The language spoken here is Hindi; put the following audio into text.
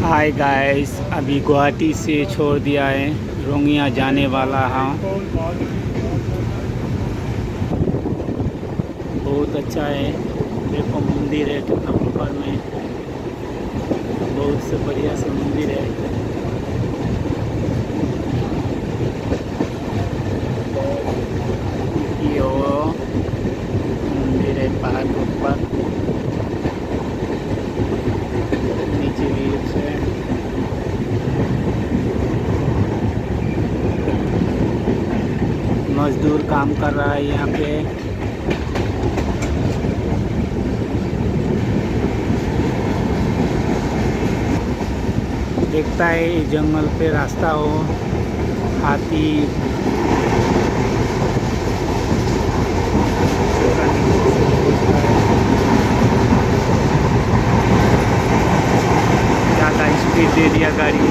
हाय गाइस, अभी गुवाहाटी से छोड़ दिया है, रोंगिया जाने वाला हाँ। बहुत अच्छा है। देखो मंदिर है कितना ऊपर में, बहुत से बढ़िया से मंदिर है। ये वो मंदिर है पहाड़ के ऊपर, नीचे भी है। मजदूर काम कर रहा है यहाँ पे। देखता है इस जंगल पे रास्ता हो, हाथी ज़्यादा स्पीड दे दिया गाड़ी।